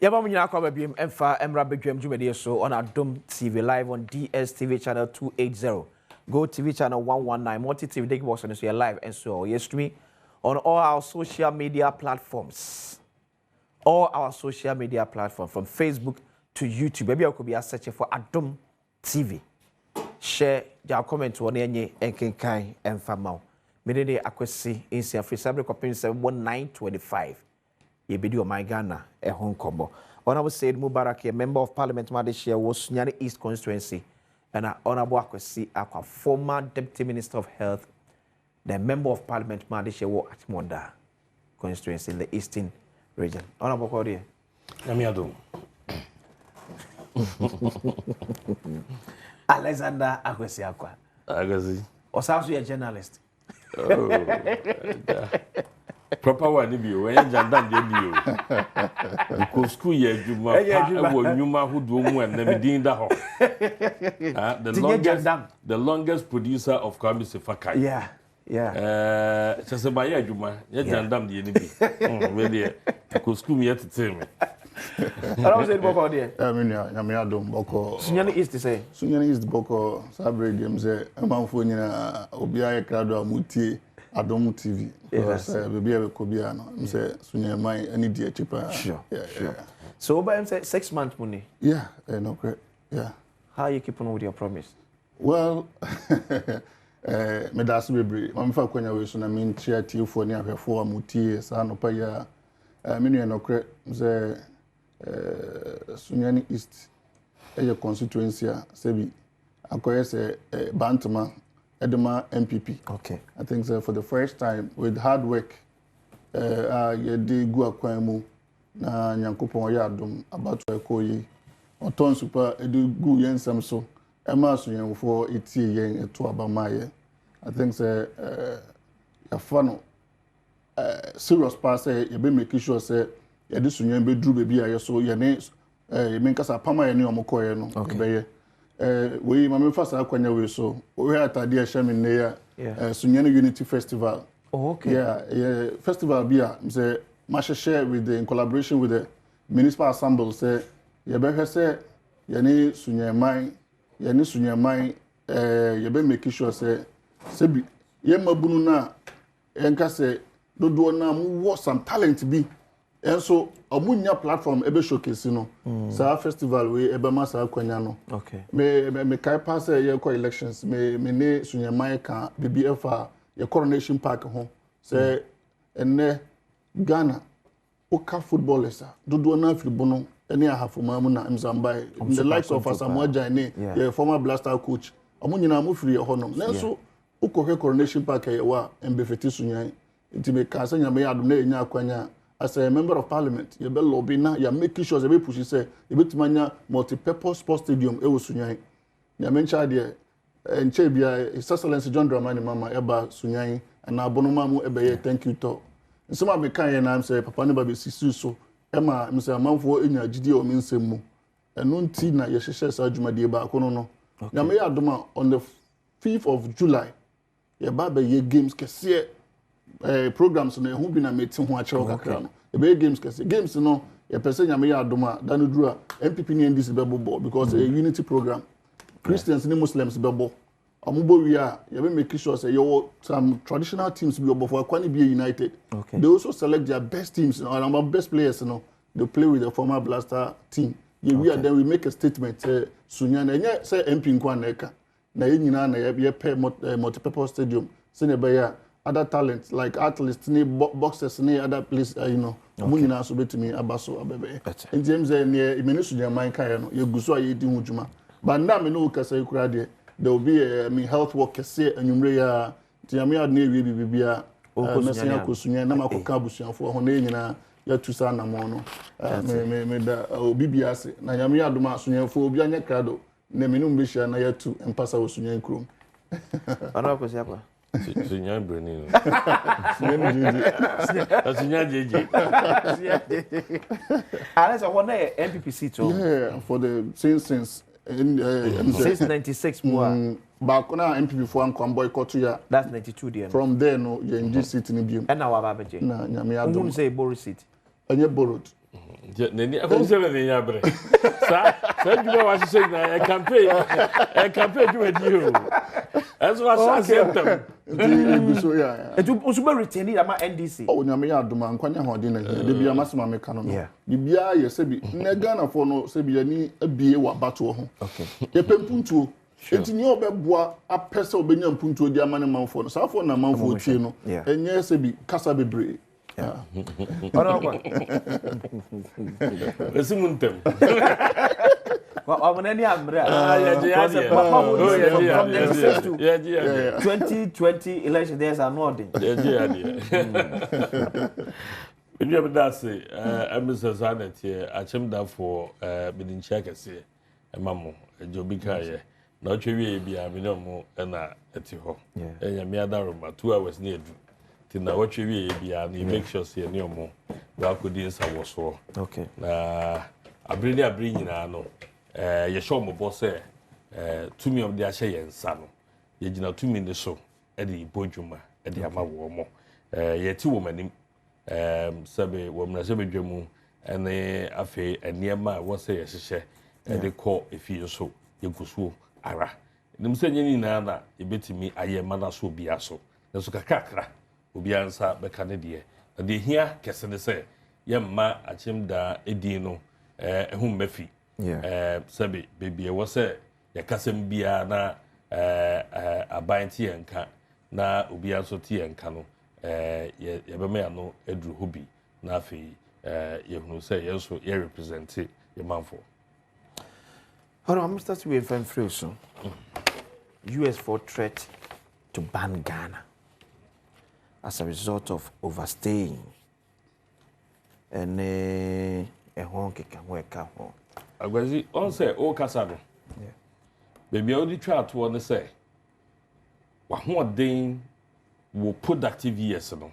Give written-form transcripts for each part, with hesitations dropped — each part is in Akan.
Yabamina Kwabim Emfa Emra Bedwem Jumedi so on Adom TV live on DSTV channel 280. Go TV channel 119. Multi TV Dig Box on your live and so yes to me on all our social media platforms. All our social media platforms from Facebook to YouTube. Maybe I could be searching for Adom TV. Share your comment on any enkenkai and famau. Medede akwesi in Sia Free Sabre Copin 71925. Ye video my Ghana a Hong Kong. Honorable Said Mubarak, a member of Parliament Madishia was Sunyani East constituency, and Honorable Akwesi Akwa, former Deputy Minister of Health, the member of Parliament Madishia was at Monda constituency in the Eastern region. Honorable Cordia. Adom. Alexander Akwesi Akwa. Agazi. Or sounds a journalist. Oh, proper one be when Jandan debut. Because school year Juma, Numa who do and never did that. The longest producer of Kamisi Fakai. Yeah. Chasabaya Juma, yet Jandam the enemy. Really, because school yet to tell me. I don't say Boko there. Adom Boko. Sunyani East to say. Sunyani East Boko, Sabre Games, a man for Obia Crado Muti. Adom TV. Yes. Baby, I could be an. Say, Sunya, my any dear cheaper. Sure. Yeah. So, by him say 6 months money. Yeah, no, great. Yeah. How you keep on with your promise? Well, me das baby. I'm for when I was on a mean chair tea for near her for Muti, son of Paya. Many no great. Say, Sunyani East, a constituency, Sebi. I call say Bantama. Edema MPP. Okay. I think so for the first time with hard work, you did go akwamu na nyankopon ya adom about ekoyi. Oton super edu gu yensam so. Ema so yen for etie yen eto abamaye. I think so ya fano serious pass say you be make sure say you do sunyen be dru baby aye so ye ne you mean kasa pama ye ne omokoye no. Okay. We my first akwanya we so we atade a shame near Sunyani Unity Festival. Oh, okay. Yeah, festival bia say match share with in collaboration with the municipal assembly say ye be say ye ne Sunyamai ye be make sure say bi ye mabunu na enka say dodo na mu some talent bi and so amunya platform ebe showcase no sa festival we ebe masa akwanya no. Okay. Me kai pass ye ko elections me ne Sunyamai ka BBF ye coronation park ho say enne Ghana oka footballers dodo na afiribo no ene ahafoma mu na mzambai the likes of Asamoah Gyan ye former Blaster coach amunyina mu firi ho no nenso ukohwe coronation park ye wa embefeti Sunyani ntime ka sanya me Adom na enya akwanya as a member of parliament, you be lobby na you making sure they be push say you be timanya multi-purpose sports stadium e wo Sunyani. Ya mencha there enche bia His Excellency John Dramani Mama eba Sunyani and abonoma mu ebe ye thank you to. Nsema be kan ye na am say papa ne ba be sisu so ema am say amanfo enya gidi o minsem mu. Eno nti na ye hyehyɛ sa adwumade ba akono no. Na me Adom on the 5th of July ye ba be ye games kese programs no ehu bi na meti ho akere kakra no e be games kese games no ye pese nyame ya Adom a danu duru a MPP ni NDC be bobo because a unity program Christians ni Muslims be bobo amubo wi a ye be make sure say you some traditional teams be bobo for kwani be united. Okay. They also select their best teams or our best players they play with the former Blaster team we are then we make a statement Sunyani enye say MP nkwa na eka na ye nyina na ye pay multi-purpose stadium say ne be ya other talents like athletes, boxers, other places, Munina so betimi abaso abebe. In James near Imenisu Jamaica Kayano, you go so ye di hujuma. But now me no kasa yukura there will be a health work kese enyumreya tiamia ne wi bibia mesenya kosunya na makoka busuanfo ho na nyina ya tusa na mo no me da obibia ase na nyame Adom asunyafo obi anya krado na me no mbehia na ya tu empasa osunya nkrom. Ana ko siapa? Sunya Breni. Sunya JJ. Unless I want a MPP seat. Yeah, for the since since 96 more. Back on MPP for one boycott ya. That's 92 there. From there no you in this seat ni bium. And now Ababeje. Na nyame Adom. Who say borrow seat? Anye borrowed. Neni akonsele ne yabre. Sa djuma wa hye na campaign djuma di o. As wa sa sentem. So yeah. Edu osuba retain it ama NDC. Oh nyame ya adoma nkwanya hodin na de bia masema meka no. Bibia ye se bi na Ghana for no se bi ani abie wa bato ho. Okay. Ye pempuntuo. Enti nye obeboa apese obenya mpuntuo di amane manfo no. Safo na manfo tie no. Enye se bi kasa bebre. Yeah. Esimuntem. Well, any amra. 2020 election days are not in. When you have that say, Mr. Zanet here, I came down for bidding check and say, a mammo, a jobika, not you be a minimum and at home. And your mere room, 2 hours near. Na what you be and make sure see any more. Well, could this I was so. Okay. I bring you no. You show my boss say, to me of the Ashay and Sano. You did not 2 minutes so. Eddie Bojuma, Eddie Ama Womo. Ye 2 women, Sabe, woman, Sabe Jamu, and Afe, and near my was say a share, and they call if you so, you go so, ara. Them saying any nana, you bet me, I am mana so be aso. That's a kakra. Obi ansa beka ne de na de hia kese ne se ye ma achim da edi no ehum mafi sabi bebie wo se ye kasem bia na aban ti enka na obi anso ti enka no ye be me ano edru hobi na afi ye hunu se ye so ye represent ye manfo. Hold on, Mr. We find free so. US for threat to ban Ghana as a result of overstaying. And a honky can work out. I was on say, oh, Casado. Baby, I only try to want to say, what day will productive years no.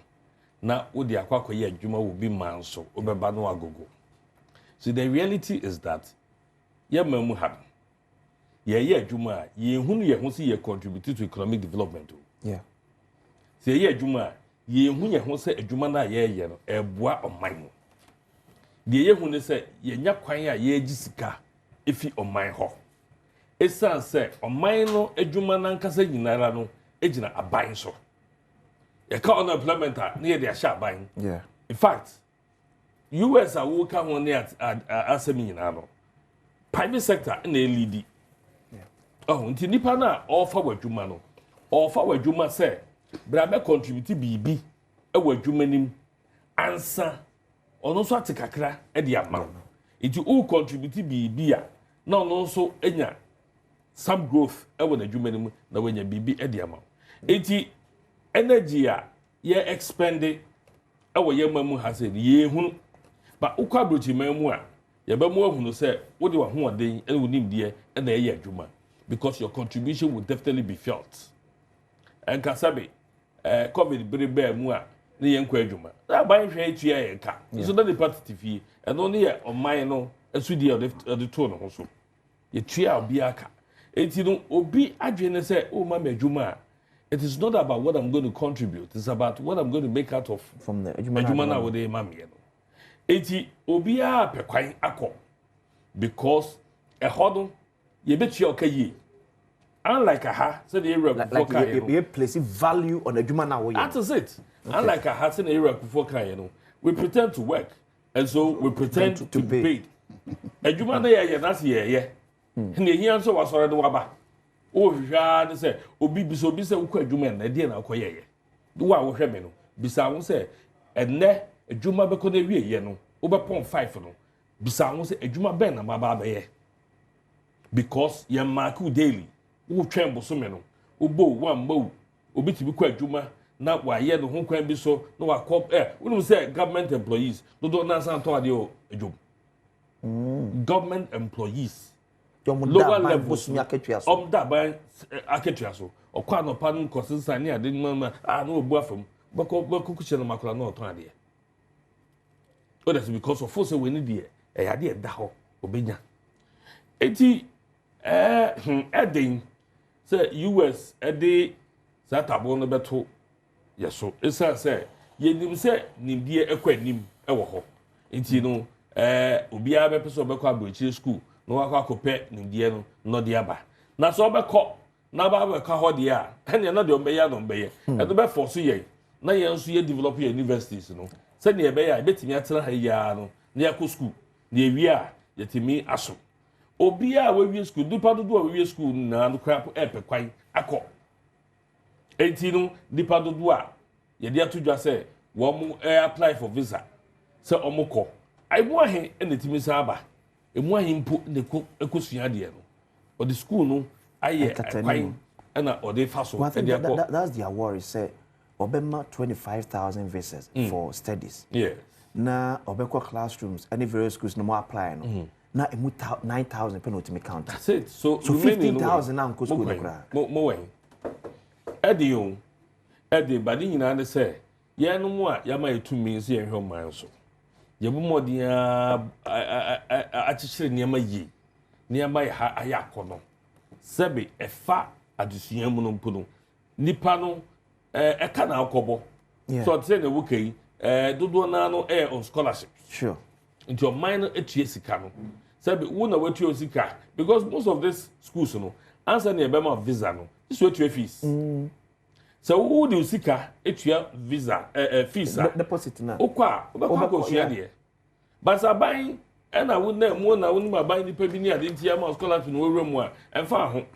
Now, would the aqua Juma will be man so, over Bano Agogo. So the reality is that, Mamu have. Juma, who see contributed to economic development. Yeah. Say, Juma. Ye hu ye ho se adwuma na ye no eboa oman mu de ye hu ne se ye nya kwan a ye agi sika efi oman ho esan se oman no adwuma na nkasa nyinara no egina aban so ye ka on implement na ye de asha aban. Yeah, in fact US a wo ka ho ne asem nyinara no private sector na lead. Oh, nti nipa na offer wadwuma no offer wadwuma se Brabe contribute bibi e wadwumanim ansa ono so atekakra e de ama iti o contribute bibi a na ono so enya some growth e wo nadwumanim na wanya bibi e de ama iti energy a ye expend e wo ye mamu ha se ye hunu ba ukwa brochi mamu a ye ba mu ahunu se wo de wa ho oden e wo nim de e na ye adwuma because your contribution will definitely be felt. And kasabe COVID brebe mu a ne yenkwa adwuma na ban hwe atua yenka so na the party fie and only ye on mine no asudi the to no so ye tua obi aka enti no obi adwene say o ma adwuma. It is not about what I'm going to contribute, it's about what I'm going to make out of from the adwuma na wo dey ma me no enti obi a pekwan akọ because e hodo ye betua okayi. Unlike a said the area before you place value on a human now. That is it. Okay. Unlike a in the area before we pretend to work and so we pretend to be paid. A human there, that's yeah. And the answer was already waba. Oh, Jean said, Obi Bisobi said, Uka Juman, a dear Koye. Do I will have no. Bisawon say, and ne a Juma Becone Yeno, over pond 5 no. Bisawon say a Juma Ben and Baba because ye marku daily. Who tremble so many, who bow one bow, who be to be quite Juma, not why yet the home can be so, no, I call we say government employees, no, don't answer to a job. Government employees, lower levels, that by Aketriaso, or quite no pardon, causes I near didn't murmur, I know a from, but cooking a macula no idea. Oh, that's because of force we need a idea that obenya. 80 adding. Say US ede satabo no beto yeso esa say ye nim say nim die ekwanim e wo ho enti no obiara be person be kwa abrochi school no wa kwa kopɛ nimdeɛ no de aba na so obekɔ na ba be ka hɔ de a ɛne na de ɔmbɛyɛ no ɔmbɛyɛ ɛdo be force yɛn na yɛn so yɛ develop yɛ universities no sɛ ne ɛbɛyɛ a betimi atena ha ya no na yakɔ school na ewie a yɛtimi aso obiara we wie school dipa dodo a we wie school na no crap ɛpɛ kwan akɔ enti no dipa dodo a yɛde ato dwa sɛ wɔn apply for visa sɛ ɔmo kɔ aimu ahe ɛna timi sa aba emu ahe mpo ne ekosua deɛ no or the school no ayɛ kwan ɛna ɔde fa so ɛde akɔ that's their worry say obema 25,000 visas for studies yes na obekɔ classrooms any various schools no more apply no na emu 9,000 penalty me count that's it so 15,000 na nko school no kra mo wen ɛde yo ɛde bade nyinaa ne sɛ yɛn no mu a yɛama yɛtumi nso yɛhwɛ ɔman so yɛbu mmɔden a akyekyere nneɛma yie nneɛma yɛ ha ayɛ akɔnɔ sɛbe ɛfa adesua mu no mpo no nipa no ɛka na akɔbɔ so ɔte sɛ na ɛwɔ kai dodoɔ naa no ɛyɛ on scholarship sure nti ɔman no atua sika no sɛbe wo na watua sika because most of these schools no answer na ɛbɛma visa no isu atua fees so wo de sika atua visa fees deposit na okwa obakɔ sua de but aban ɛna wo na mu na wo ni aban nipa bi ni ade nti ama scholarship no wura mu a ɛmfa ho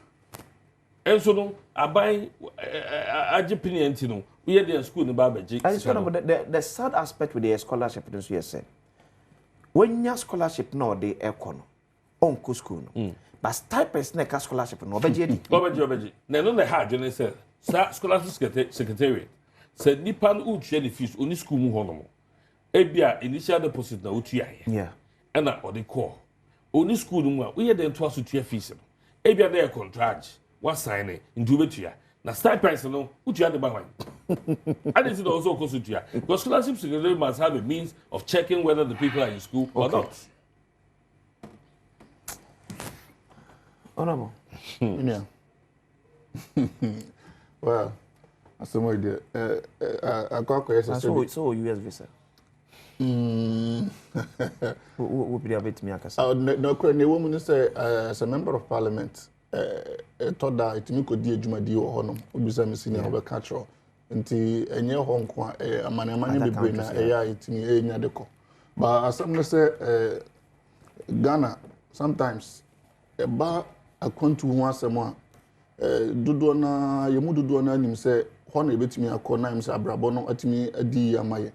enso no aban agipinienti no we hear the school no ba baji and so the sad aspect with the scholarship no so you say when your scholarship no dey ekono onko school no but stipends na ka scholarship no obeje di obeje na no na ha adwene say scholarship secretariat said nipa no utua the fees oni school mu hono mo ebia initial deposit na utua yeah ɛna ɔde kɔ oni school mu a we hear the to aso tua fees no ebia na contract wa sign it into betua na stipends no utua de ba hwan and it's also cost to because scholarship secretary must have a means of checking whether the people are in school or not. Honorable. Yeah. Well, that's some idea. I got question. So US visa. Who be able to me akasa? No, the woman say as a member of parliament, thought that it me could di adwumadi wɔ hɔ no. Obi say me senior over catch nti enye ho nko amanamane bebre na eya itimi enya de ko but asam no say Ghana sometimes ba akwantu ho asem a dodo na yemu dodo na nim say ho na ebetimi akọ na im say abrabo no atimi adi amaye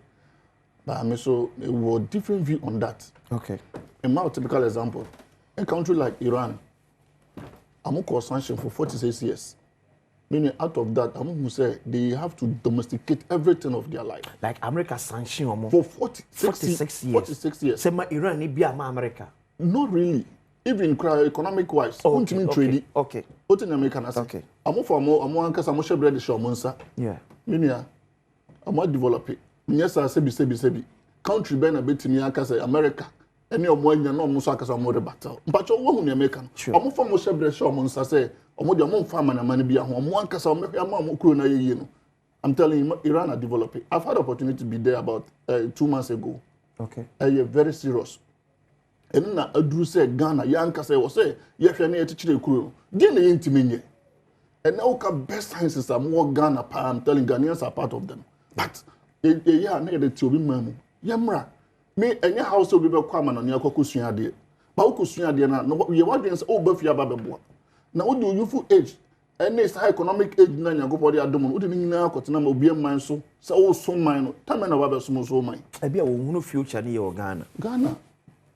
but me so we different view on that. Okay, a more typical example, a country like Iran amoko sanction for 46 years. Meaning, out of that, who say they have to domesticate everything of their life. Like America sanction for 46 years. 46 years. Say my Iran ni be America. Not really. Even economic wise. Okay. Okay. What in America? Okay. I'm for more. I'm one because I'm more bread show monsa. Yeah. Meaning, I'm more developing. Yes, I sebi. Country ben a bit in America. Any of one no musa kasa more battle. But you won't American. I'm for more bread show monsa say. I'm telling you, Iran are developing. I've had the opportunity to be there about 2 months ago. Okay. Very serious. And now Adru said Ghana, Yanka say, was say, yes, I need to chill crew. Then they intimate. And now best sciences are more Ghana. I'm telling Ghanaians are part of them. But yeah, I need to be mamu. Yamra. Me any house will be kwama on your kokusuya de. But kokusuya de na no you want to oh befia babebo. Now, what do you for age? And it's high economic age. Now, you go for the Adom. What do you mean? Because now, we be mine so so mine. Time and about so mine. I be a no future near Ghana. Ghana,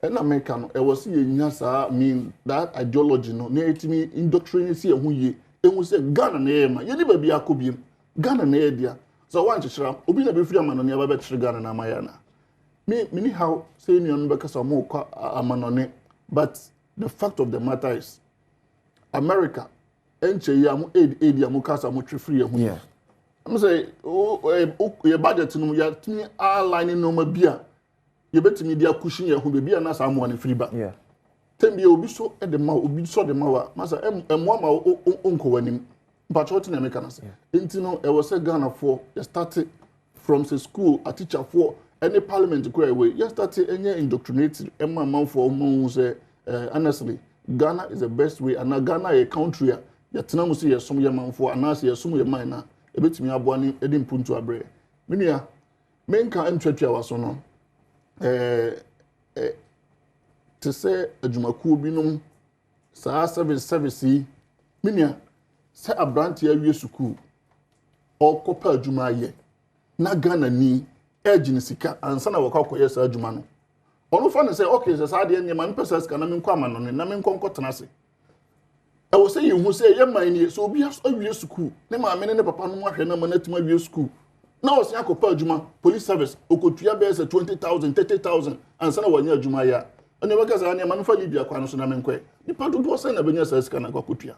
and American. I was seeing Yasa mean that ideology. No, near to me indoctrinating see who ye. And we say Ghana name. You never be a Kubian. Ghana near dia. So I want to share. Obi na be free man on your better Ghana na Mayana. Me how saying you because I'm more a man on it. But the fact of the matter is. America, enche ya mu aid ya mu kasa mu free hu. Yeah. I'm say your budget no ya timi align no ma bia. Ye betimi dia cushion ya hu be bia na sa mo na free ba. Yeah. Tembi obi so e de ma obi so de ma wa. Masa emo ma onko wanim. But what na make na say. Enti no e was say Ghana for you started from the school a teacher for any parliament kura we you start any indoctrinated emma man for who say honestly Ghana is the best way and Ghana a country ya tena mu say yesom ye man for anase yesom ye man na ebetimi aboa ni edi mpuntu abre menua menka ntwatwa waso no to say adwumakuo binom saa service yi menua say abrante awie sukuu okopa adwuma ye na Ghana ni ejini sika ansa na wakakoye saa adwuma no ono fa ne say okay say saa de ne man pesa sika na menkɔ amano ne na menkɔ tena se e wo say yehu say ye man ni so obi awie sukuu ne ma me ne papa no ahwɛ na ma na tima awie sukuu na wo say akopa adwuma police service okotua be say 20,000 30,000 ansa na wanya adwuma ya ɔne waka saa ne man fa Libya kwa no so na menkɔ nipa dodo say na benya saa sika na akotua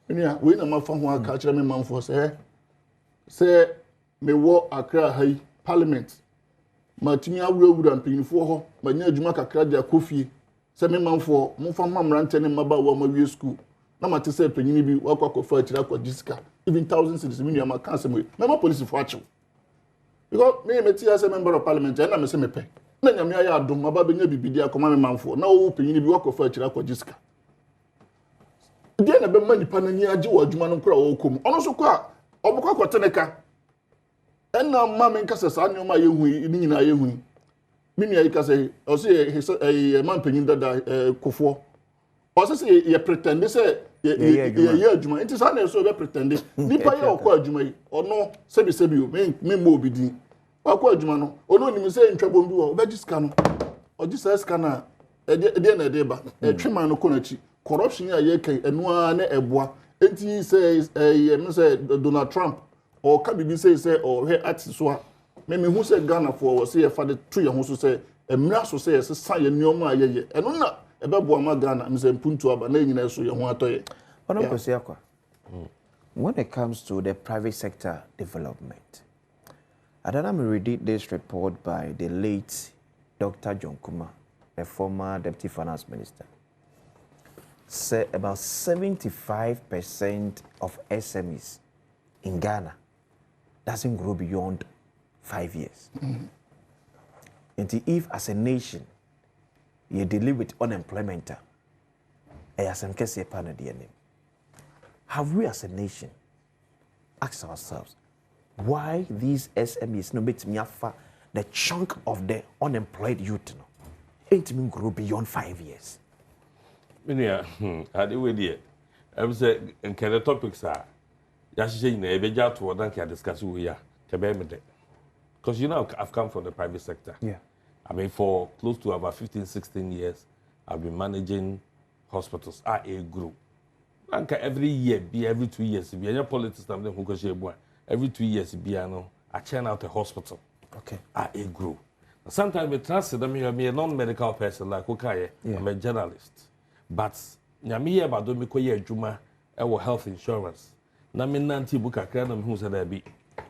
enia we na mafa ho aka kyerɛ me manfo say me wo Accra hai parliament matimi awurawura mpanyinfo ho manya adwuma kakra de akofie se me manfo mo fa mamrante ne maba wo ma wie school na mate se panyini bi wakwakofa atira kwa disika even thousands cedis me ma kan se me ma police fo achew because me meti as a member of parliament na me se me pe na nyame ayi adom maba benya bibidi akoma me manfo na wo panyini bi wakwakofa atira kwa disika de na be manipa na ni age wo adwuma no kora wo kom ono so kwa obukwa kwateneka enna mama nka sesa anyoma yehu ni nyina yehu mini ayi ka say o say man panyin dada kofo o say ye pretend say ye adwuma nti sa na so be pretend nipa ye okwa adwuma yi ono sebi o me mo obidi akwa adwuma no ono nim say ntwabom bi wo be jiska no o jisa ska na e na de ba twema no konachi corruption ya ye kai enu a na eboa enti say me say Donald Trump or can be say or he at so me who say Ghana for was say for the 2 year so say emra so say say nyoma ayeye eno na ebebo ma Ghana me say mpuntu aba na nyina so ye ho atoye ono kwesi akwa when it comes to the private sector development I don't know read this report by the late Dr. John Kuma, a former deputy finance minister, said about 75% of SMEs in Ghana doesn't grow beyond 5 years. And if as a nation you deal with unemployment, have we as a nation asked ourselves why these SMEs no make me offer the chunk of the unemployed youth no ain't mean grow beyond 5 years? Yeah, I do with it. I was saying, and can the topics are Yashin, a beja to what I can discuss with you, because you know, I've come from the private sector. Yeah. I mean, for close to about 15, 16 years, I've been managing hospitals at a group. And every year, every 2 years, be any politics, every 2 years, I churn out a hospital. Okay. At a group. Sometimes we translate, I'm a non-medical person, like okay, I'm a journalist. But nyamiye ba do me koye adwuma e wo health insurance na me nanti buka kra na me hu say there be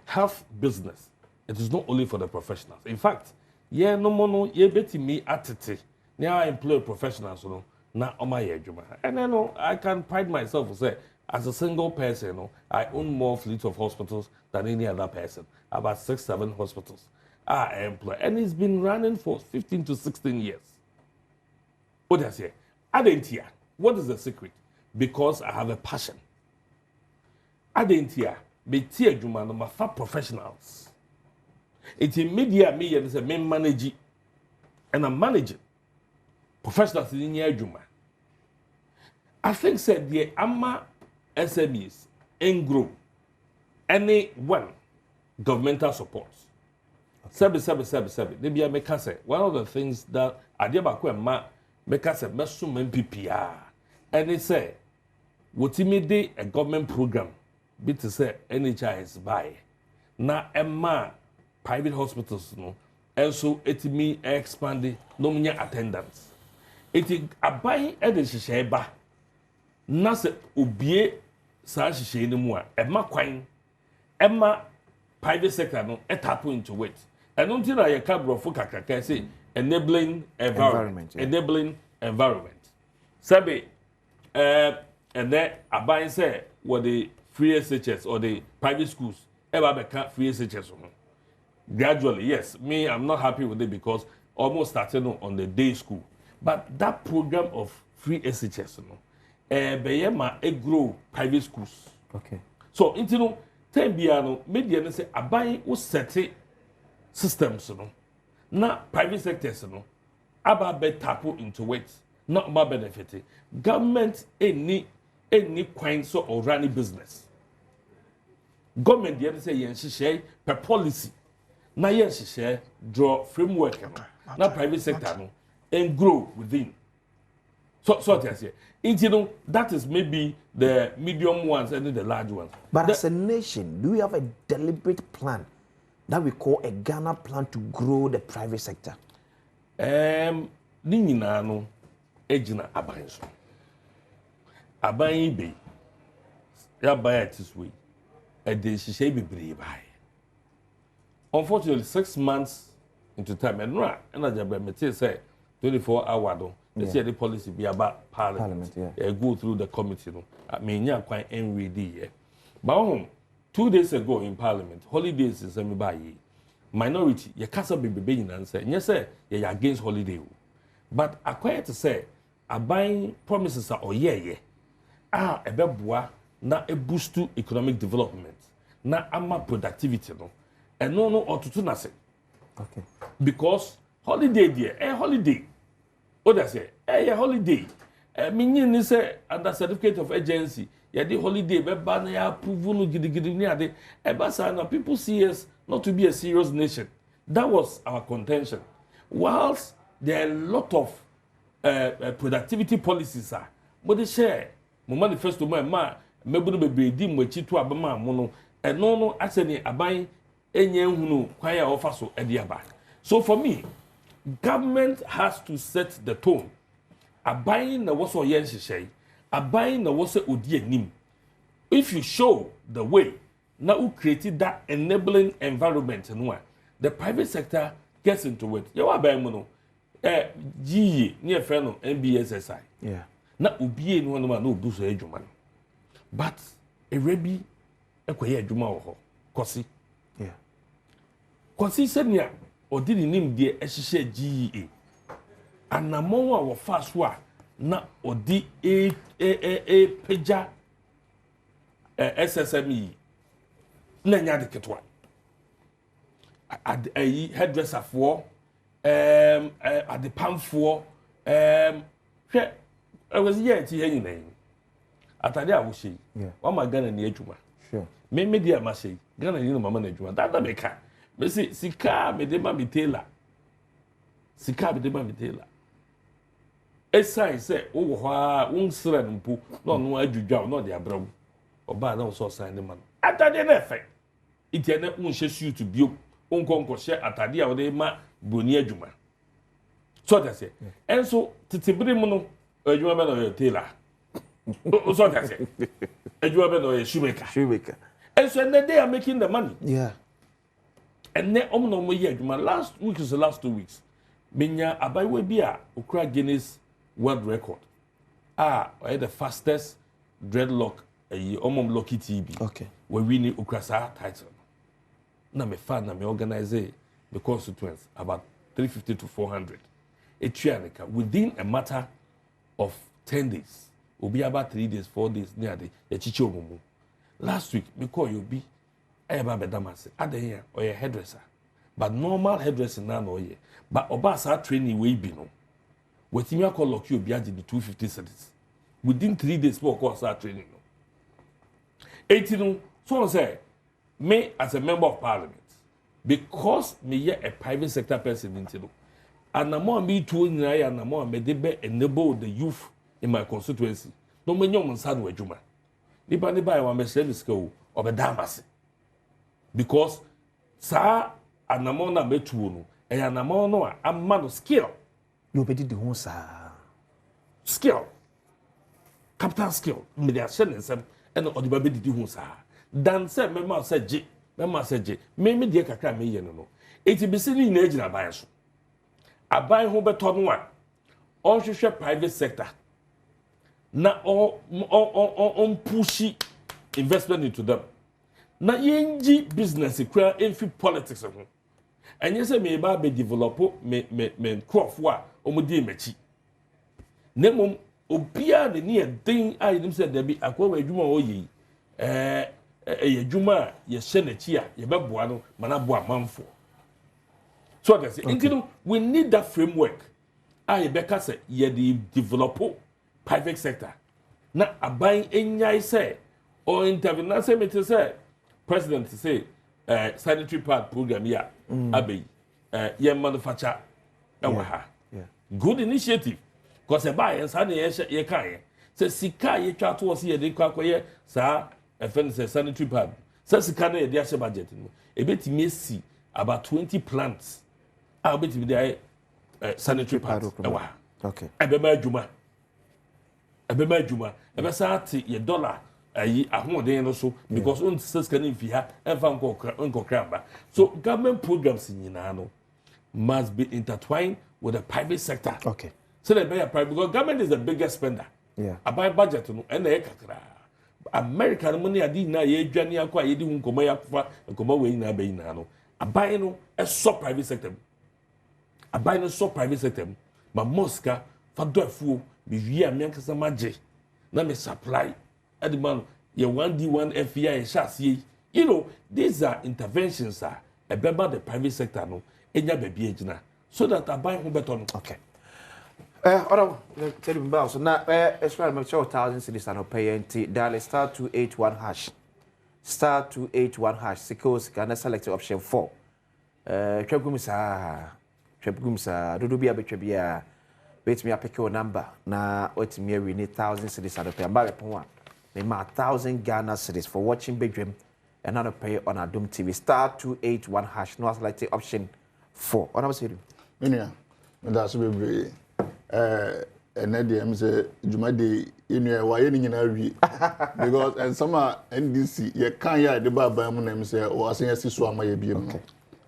health business. It is not only for the professionals. In fact, ye no mo no ye betimi atete na I employ professionals no na oma ye adwuma. And then I can pride myself to say as a single person I own more fleet of hospitals than any other person. About 6-7 hospitals I employ, and it's been running for 15 to 16 years. What does it? Adentia. What is the secret? Because I have a passion. Adentia. Me tia juma no mafa professionals. It's in media me and say me manage, and I'm managing professionals in your juma. I think said the ama SMEs in grow any one governmental support. Sebi. Maybe I make say one of the things that I did back when make us a mesum MPPR. And it say, what immediate a government program, be to say NHIS buy. Na Emma private hospitals no, and so it me expanding no many attendance. It a buy edit ba. Na se ubie sa shishe ni mua. Emma quine. Emma private sector no etapo into it. And until I a cabro for kaka say enabling environment. Enabling environment. Sabi, and then a buy say what the free SHS or the private schools ever become free SHS. Gradually, yes. Me, I'm not happy with it because almost started on the day school. But that program of free SHS, it grow private schools. Okay. So, you know, media say abai was set systems, na private sectors, about tap into it, not about benefit. Government any kind so or running business. Government the say yen share per policy. Na yen share draw framework na private sector no and grow within. So I say, you know, that is maybe the medium ones and the large ones. But as a nation, do we have a deliberate plan that we call a Ghana plan to grow the private sector? Ni nyina no ejina aban so. Aban yi be ya ban this way. E dey hihye bebree bai. Unfortunately, 6 months into time, and I say 24-hour do. They say the policy be about parliament. Go through the committee. No, I mean, yeah, quite ready. But 2 days ago in parliament, holidays is everybody. Minority, you can't be baby and say, yes, sir, you're against holiday. But I quite to say, I buying promises are oh yeah. A beboa na a boost to economic development. Na ama productivity no. And no or to na say. Okay. Because holiday there, holiday. What I say? A holiday. Meaning is under certificate of agency. Yeah, the holiday, but banner approval no gidi near the Ebasa. People see us not to be a serious nation. That was our contention. Whilst there are a lot of productivity policies, but they share. My manifesto, my maybe be dim with Chitu Abama Mono, and no, actually, a buying any who choir offer so at the back. So for me, government has to set the tone. A buying the was or yen say, a buying the was a nim. If you show the way, now who created that enabling environment and why the private sector gets into it. You are buying mono, GE near friend NBSSI. Yeah. Na ubiye no man no buso adwuma no but erebi ekoye adwuma wo ho kosi yeah kosi senia odini nim de ehihye GEA anamon a wo fa so a na odi peja SSME na nya de ketwa ayi hairdresser for adepamfo hwe I was here to hear you name. Atade a wo shey. Wa ma Ghana ni adwuma. Sure. Me media ma shey. Ghana ni no mama na adwuma. That me ka. Me say sika me de ma me tailor. Sika me de ma me tailor. Esai say wo wo ha won sra mpo na no adwudwa na de abram. Oba na wo so sign de man. Atade na efe. Iti na won hye suit bio. Won konko hye atade a wo de ma broni adwuma. So that say. Enso titibiri mu no Ejuma be no tailor. So that say. Ejuma be no shoemaker. And so they are making the money. Yeah. And then no mo year ejuma last week is the last 2 weeks. Menya abaiwe bia okra Guinness World Record. Or the fastest dreadlock Lucky TB. Okay. We win okra sa title. Na me fan na me organize the constituents about 350 to 400. Etrianica within a matter of 10 days. Will be about 3 days, 4 days near the chicho mumu. Last week, we call you be a babadamase, other here or a hairdresser. But normal hairdressing now no ye. But Obasa training way be no. With him, I call lock you be the 250 cities. Within 3 days, more course our training. 18, so I say, me as a member of parliament, because me a private sector person into and I'm more me too in and I'm more enable the youth in my constituency. No me nyom nsad wadwuma. Nipa ni ba wa me share skill obedamase. Because sa anamon na metuo no e anamon no a amma no skill. You obedi the ho sa. Skill. Capital skill. Me dey share nsem e no odiba be didi ho sa. Dan say me ma say je. Me dey kakra me ye no no. Eti be se ni na agina ban so. Aban ho beto no a onhwehwe private sector na on push investment into them na yenji business kura enfi politics ho And yes, I may be develop me crop wa omudi mechi. Nemum obia the near thing I them said there be akwa juma oyi. Juma ye shenechia ye beboa no manabo amanfo. So that's it. Okay. We need that framework. I beka say ye the develop private sector. Na aban enyai say or intervene say me to say president to say sanitary pad program ya abe ye manufacture ha. Good initiative. Because a buy and ye kan say sika ye twa to say ye de kwakoye sa sanitary pad. Say sika na ye de ase budget no. E betimi si about 20 plants. I'll be the sanitary pad. Okay. Ebema juma. Ebe sa ati ye dollar ayi ahode no so because on says can if ya enfa nko kramba. So government programs nyina no must be intertwined with the private sector. Okay. So the private because government is the biggest spender. Yeah. About budget no and e kakra. America money adi na ye dwane akwa ye di hu nkoma yakfa nkoma we na be na no. Abai no e so private sector. Abai no so private sector. But Mosca for dofuo be via me ankasa magye na me supply at the man ye 1D1 FEI chassis. You know, these are interventions are about the private sector no enya baby agina so that Abai ho better no. Okay. Ora tell me about so na extra me show 1000 cedis and pay nt dial star 281 hash. Star 281 hash secures can select option 4. Twebgumsa dodo bia betwa bia bet me apeke o number na otimi awi ni 1000 cedis and pay mba repon a me ma 1000 Ghana cedis for watching bedroom and now pay on Adom TV star 281 hash no select option 4. Ona be say Menia that's be and dem say juma dey enu wa ye ni nyina wi because and some NDC ye kan ya de baba mu na me say o asen asi so ama ye biem no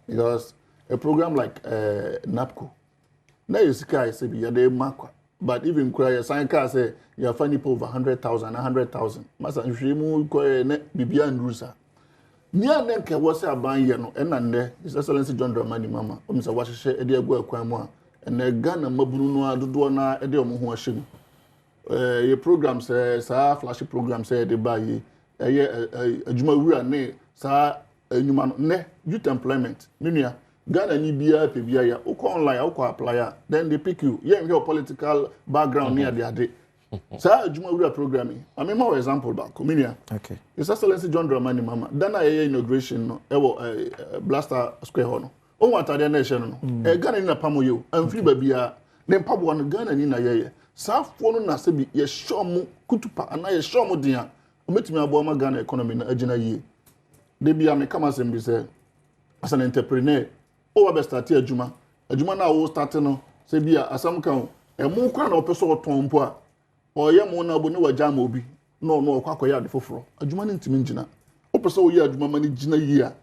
because a program like NAPCO na you see kai say be ya dey makwa but even cry sign car say you are finding over 100,000 masa nhwemu ko na bibia ndrusa ni anenke wo say aban ye no na nne His Excellency John Dramani Mama o misa wa hwehwe e de agu akwan mu a na Ghana mabunu no adodo na e de omo ho ahyem ye program say sa flash program say de ba ye adwuma wura ne sa anyuma no ne youth employment menua Ghana ni bia pe bia ya uko online uko apply then they pick you yeah your political background near the ade sa adwuma wura programming I mean more example back menua okay His Excellency John Dramani Mama dana ye inauguration no Blaster Square ho no o watade na ehye no Ghana ni na pamo yo amfiri ba bia ne mpabo no Ghana ni na ye safo no na se bi ye shomu kutupa ana ye shomu dia o metimi abo ma Ghana economy na agina yie de bia me kama sem bi se as an entrepreneur o wa be start adwuma na wo start no se bia asam kan emu kwa na opeso oton mpo a o ye mo na bo ne waja ma obi no kwakoya de foforo adwuma ne ntimi ngina opeso wo ye adwuma ma ne gina yie a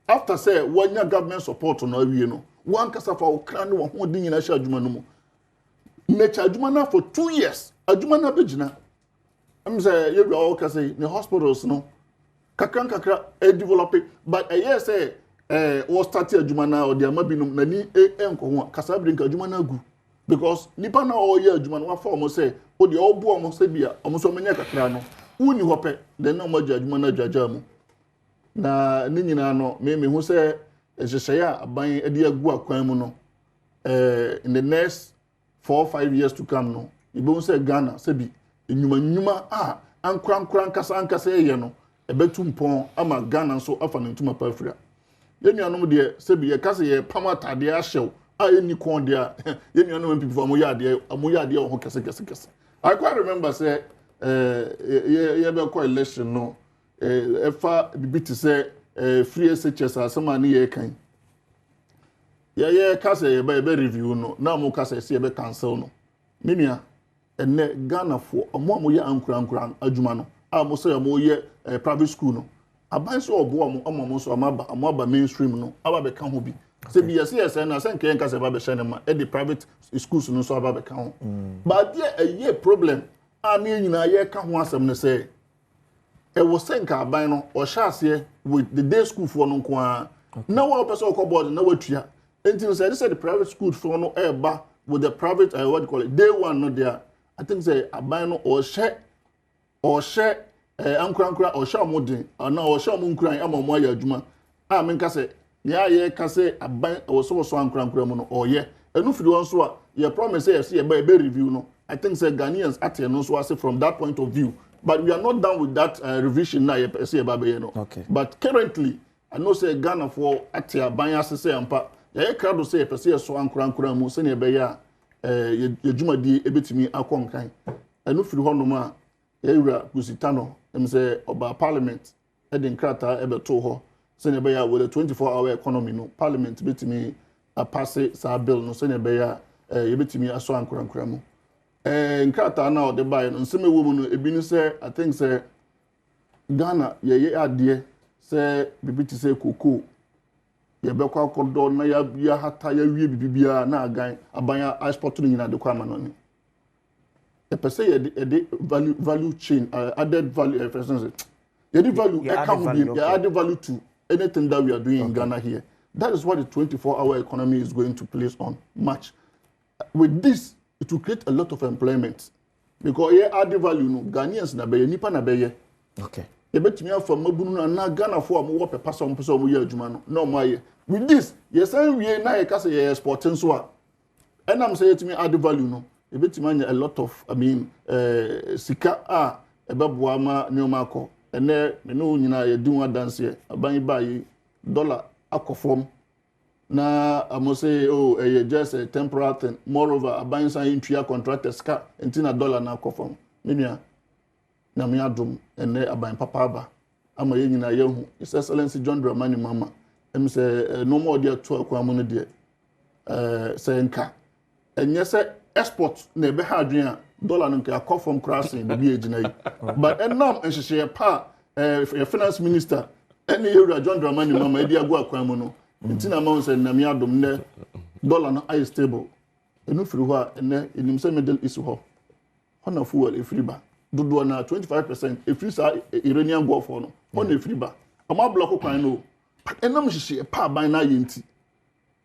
after say wanya government support no awie no wan kasa fa okra ne wo ho de nyina hye adwuma no mu mecha adwuma na for 2 years adwuma na begina am say you all kasa ne hospitals no kakra develop but yes say wo start adwuma na o de amabinum na ni enko ho kasa brinka adwuma na gu because nipa na o ye adwuma no wa fa mo say o de obo mo say bia o mo so menya kakra no uni hope de na mo adwuma na adwaja mu na ni nyina no me hu say ehyehyɛ aban ade agu akwan mu no in the next 4 or 5 years to come no ibo say Ghana say bi enyuma ankran kasa ye no ebetu mpon ama Ghana so afa ntuma pafria yenuanom de say bi ye kasa ye pamatade ahyew eni kon de yenuanom people amoya ade ho kese I quite remember say ye be call election no efa bibiti say free SHS asema ni ye kan ye kasa ye be review no na mo kasa se ye be cancel no menua enne Ghana fo omo ye ankran adwuma no a mo say mo ye private school no aban so obo mo so amaba mainstream no aba be kan ho bi se bi yes na se nken kasa ba be hye ma e the private schools no so aba be kan ho but there ye problem a me nyina ye ka ho asem no say e wo senka aban no o hye ase with the day school for no kwa Now one person call board na watua. Until say the private school for no eba with the private what do you call it? Day one not there. I think say aban no or share ankura or share modern or na or share mun kran am mo ya adwuma. Ah men ka say ya ye ka say aban or so ankura mo no or ye. Enu firi won so a ye promise say ye be review no. I think say Ghanaians at no so say from that point of view. But we are not done with that revision now ye say about no. Okay. But currently I know say Ghana for at ya ban ya say ampa ye crowd say person so ankura mu say ne be ya ye dwumadi ebetimi akonkan. Enu firi ho no ma ye wura kusitano em say oba parliament edin krata ebeto ho say ne be ya with the 24-hour economy no parliament betimi pass sa bill no say ne be ya ye betimi aso ankura mu. Nkrata na ode buy no nseme wo mu no ebi ni say I think say Ghana ye ade say bibiti say koko ye be kwa kodo na ya hata ya wie bibia na agan abanya export no nyina de kwa ma no ni e pese ye de value chain added value efficiency ye de value e ka ho bi ye added value to anything that we are doing in Ghana here. That is what the 24-hour economy is going to place on much. With this it will create a lot of employment because ye added value no Ghanaians na be nipa na be ye. Okay. You bet me for mabunu na Ghana for am wo pepa so mpo so mo ye adwuma no no mo aye with this yes say we na ye ka say ye exporting so a enam say yetimi add value no you bet me a lot of sika ebeboa ma neoma akọ ene me no nyina ye dun adanse ye aban ba yi dollar akọfom na amo say just a temporary thing. Moreover aban san intria contractors ka entina dollar na akọfom menua na me adom ene aban papa aba ama ye nyina ye hu His Excellency John Dramani Mama em say no more dia to akwa mo no de say nka enye say export na ebe ha adwen a dollar no nka akọfom crossing bi ejina yi but enam enhyehyɛ pa finance minister ene ye John Dramani Mama e dia go akwa mo no ntina ma say na me adom ne dollar no is stable enu firi ho a ene enim say Middle East ho na fuel e firi ba dodo na 25% efiri sa Iranian Gulf no on efiri ba ama block kwan no enam hihye pa ban na yenti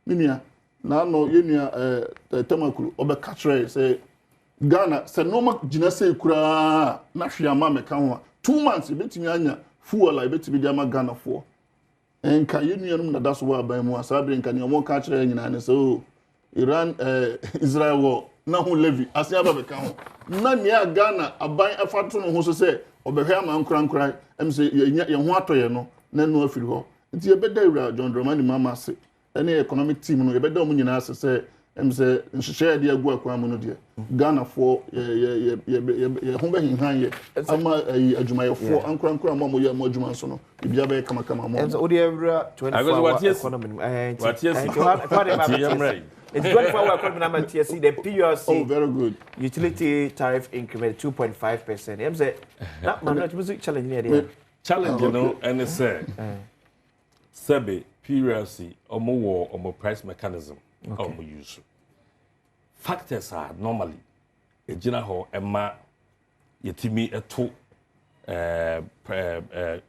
minia na no yenua temakuru obeka kire say Ghana se no ma gina say kura na hwe ama meka ho 2 months betimi anya fuel la betimi dia ma Ghana fo enka yenua no na daso wa ban mu asabre nka ne omo ka kire nyina ne so Iran Israel war na ho levy asia ba beka ho na nia Ghana aban afato no ho so se obehwe ama nkran em se ye ho atoye no na no afiri ho nti ye beda wura John Dramani Mama se ene economic team no ye beda mo nyina se em se nhyehyɛ de agu akwa mo no de Ghana fo ye ho be hinhan ye ama adwumayefo ankran mo ye mo adwuma so no bibia be kama mo and so the 24-hour economy it's 24-hour economy number TSC the PURC. Oh, very good. Utility tariff increment 2.5%. I'm say that man not music challenge there. Challenge no and say Sebe PURC omo price mechanism omo use. Factors are normally ejina ho ema yetimi eto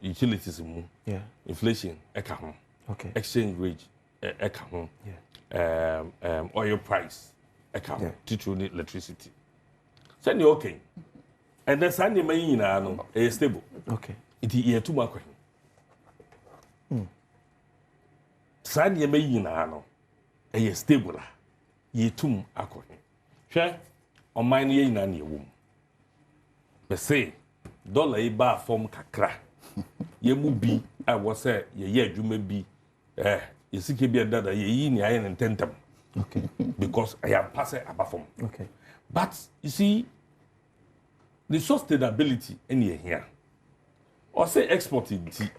utilities mu. Yeah. Inflation eka ho. Okay. Exchange rate eka ho. Yeah. Oil price eka to need electricity. Send you okay. And then Sunday may no stable. Okay. It is too much. Sunday may no stable. Ye tum akọ. Hwɛ ɔman ye nyina na ewom. Be say dollar e ba form kakra. Ye mu bi a wo say ye adwuma bi ye sike bi dada ye yi ni aye ntentem. Okay. Because I am passing above form. Okay. But you see the sustainability any here. Or say exporting tea.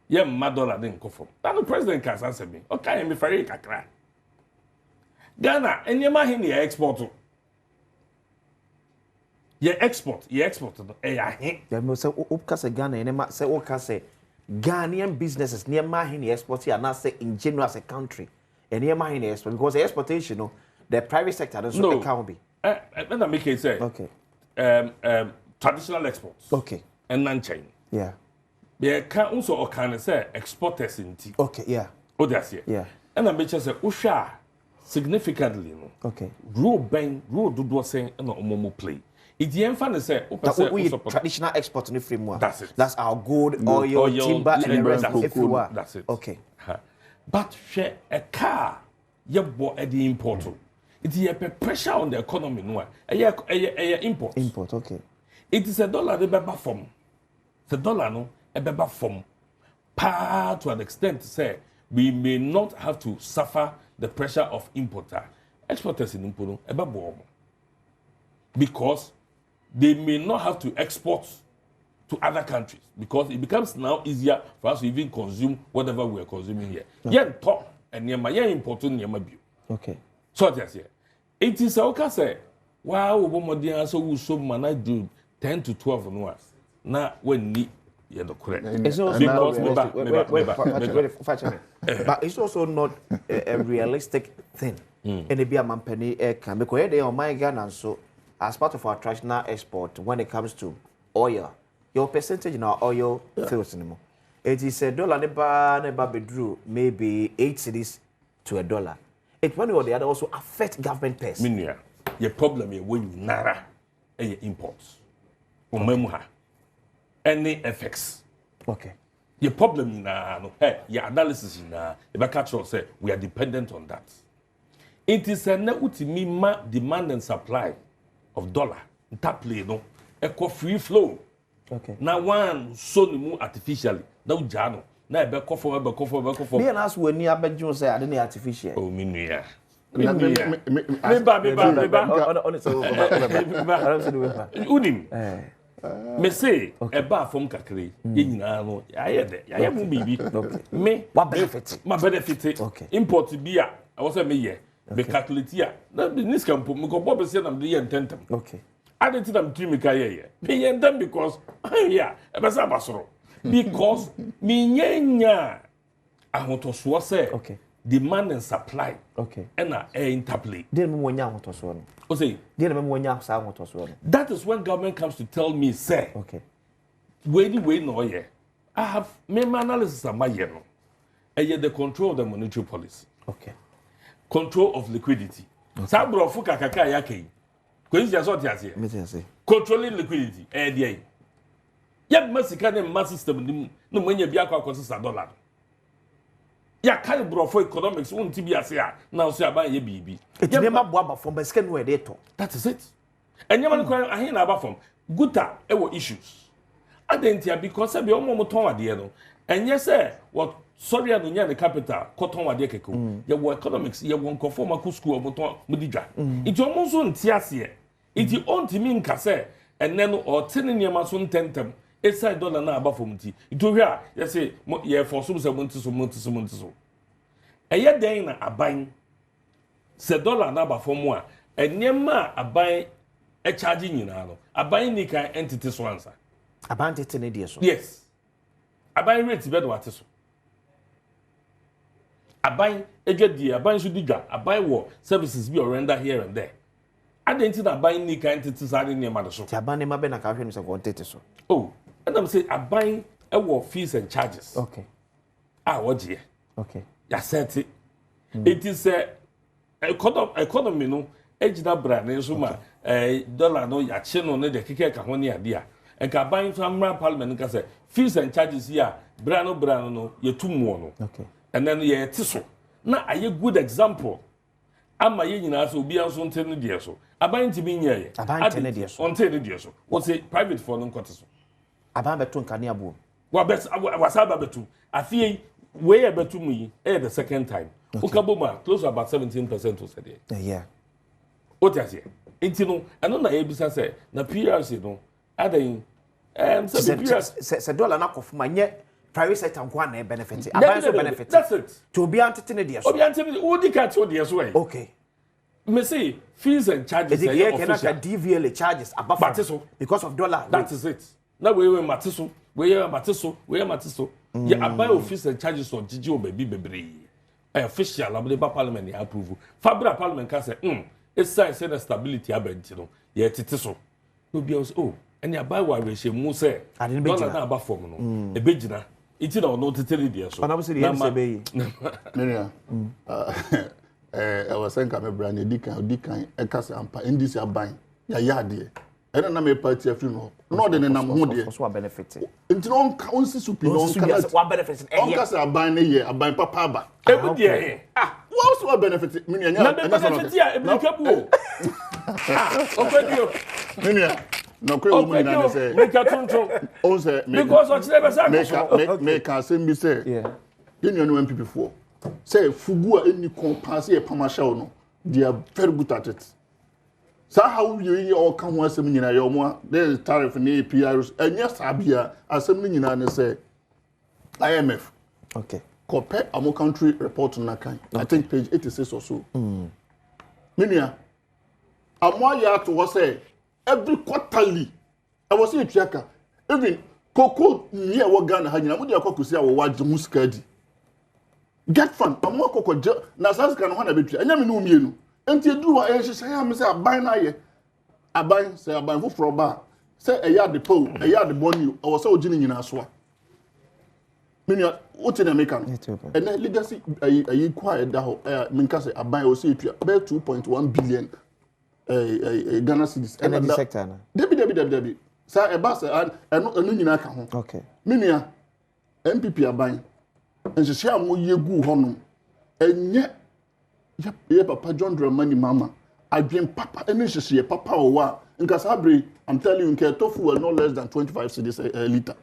Ye ma dollar den ko form. That the president can answer me. Okay, me fare kakra. Ghana, and your man here export. Ye export. Yeah, me say upka say Ghana, and ma say upka say Ghanaian businesses near mahini export here, not say in general as a country, and near mahini export because the exportation, no, the private sector doesn't account be. Let me make it say. Okay. Traditional exports. Okay. And non-chain. Yeah. Be can also or can say exporters in tea. Okay, yeah. Oh, that's it. Yeah. And I make say Usha significantly, no. Okay. Rule do saying no momo play. It's the emphasis say we traditional export in the framework. That's it. That's our gold, oil, timber, and the rest of it. That's it. Okay. But share a car, you bought at the import. It's a pressure on the economy, no. A import. Import, okay. It is $1 the beba form. The dollar no a beba form. Pa to an extent say we may not have to suffer the pressure of importer. Exporters in import a beba because they may not have to export to other countries because it becomes now easier for us to even consume whatever we are consuming here. Yeah, top and near my important near my view. Okay. So that's here. It is okay say wow, Obama so so man I do 10 to 12 hours. Now when need you know correct. It's also but it's also not a realistic thing. And it be a company can because they on my Ghana so as part of our traditional export when it comes to oil, your percentage in our oil sales anymore. It is $1 never bedrew maybe 8 cedis to $1. It one or the other also affect government purse. Minia, your problem is when you nara and imports. Umemuha. Any effects. Okay. Your problem no hey, your analysis if catch us say we are dependent on that. It is a ultimate demand and supply of dollar. That play no equal free flow. Okay. Now one so mu artificially. Now jano. Now be for. Me and us when near bedroom say I didn't artificial. Oh minia. Unim. Me say a bar from kakri. Yina no. I am bibi. Me What benefit? My benefit. Okay. Import beer. I was a me be calculate here. Na business can put me go bob say am dey intentem. Okay. I didn't tell them to me here. Be them because yeah, because me nyanya I want to say Okay. demand and supply. Okay. And interplay. Didn't me nya want to so. O say Didn't me nya sa want to so. that is when government comes to tell me say Okay. way no here. I have my analysis of my year no. The control of the monetary policy. Okay. Control of liquidity. Sabro fuka kaka yake. Kwezi so tia Me say. controlling liquidity there. Ya masika ne mass system nim no manya bia kwa $1 dollar. Ya carry bro for economics won't be ase a now so aban ye bibi. It never boaba from the skin where they talk. That is it. And yaman kwa ahin na aba from guta e wo issues. Adentia because be omo mo ton ade no. Enye say what sorry anu nya the capital koton wade keko. Ye wo economics ye wo nkofo ma ku school mo ton mo didwa. It omo so nti ase. It on timi nka say enne no o tene niam so ntentem. Inside dollar na aba from ti. It o hia ye say ye for so say monti so. Eye den na aban se dollar na aba from a enema aban e charge nyina no. Aban ni kan entity so answer. Aban tete ne die so. Yes. Aban rate be do ate so. Aban edwadi aban so digwa aban wo services be render here and there. Adenti na aban ni kan entity sa ni ma do so. Ti aban ne ma be na ka hwe no se ko tete so. Oh, and I'm say aban e wo fees and charges. Okay. Woje. Okay. Ya set it. It is a economy no ejina brand so ma dollar no ya che no ne de keke ka ho ne ade a. Enka aban famra parliament nka say fees and charges here brand no ye tumuo no. Okay. And then ye tiso. Na aye good example. Ama ye nyina so obi anso ntene de so. Aban ntimi nya ye. Aban ntene de so. Ontene de so. What say private for no nkote so. Aban beto nkane abo. Wa bet wasaba betu. Afie we betu mu yi the second time. Ukaboma close to about 17% to say. Yeah. What you say? Enti no, eno na ebisa say na PRC no adan se dollar na kofuma nye private sector nko na benefit. Aban so benefit. That's it. To obi antete de so. Obi antete odi ka to de so. Okay. Me say fees and charges are official. DVLA charges above because of dollar. That is it. Now we matiso, we matiso. Yeah, aban fees and charges on Gigi o baby bebre. Official abode parliament ya approve. Fabra parliament can say, it's say the stability abenti no. Yeah, tete so. No be also and your buy what we say Muse. I didn't be about for a bejina. It's in our note to tell you so. I'm saying Minia. I was saying I'm a brand new deacon, a casa ampa in this year buying. Ya dear. I don't know a party of funeral. Not in a number dear. What benefits? Into on council superior. What benefits? Casa are buying a year, I buy papa. Every year. What benefit? Minia. No crowd woman and say make a control. Because what's never said. Make us be say. Yeah. You know people before. Say Fugua any compare a pamasha no. They are very good at it. So how you all come once a minute your more there is tariff in APRs and yes Abia assembly in say IMF. Okay. Compare our country report on Nakai. I think page 86 or so. Minia. Amwa ya to say every quarterly, I was saying, Chiaka, even Coco near what Ghana had, I would have could say our watch Muskadi. Get fun, I'm more Coco, Nasas can want a bit, and you know, until do I say, I'm a buy now, I buy, say, I buy for a bar, say a yard the pole, a yard the bonu, I was so ginning in Aswa. Meaning, what in American? And then legacy, I quiet that Minkase, I buy or see about 2.1 billion. Ghana cities energy sector na debi sa e ba sa enu nyina ka ho okay minia MPP aban enhyehyɛ amo yegu honom enye ye papa John Dramani mama adwen papa ene hyehyɛ papa owa nka sabre I'm telling you nke tofu well no less than 25 cedis a liter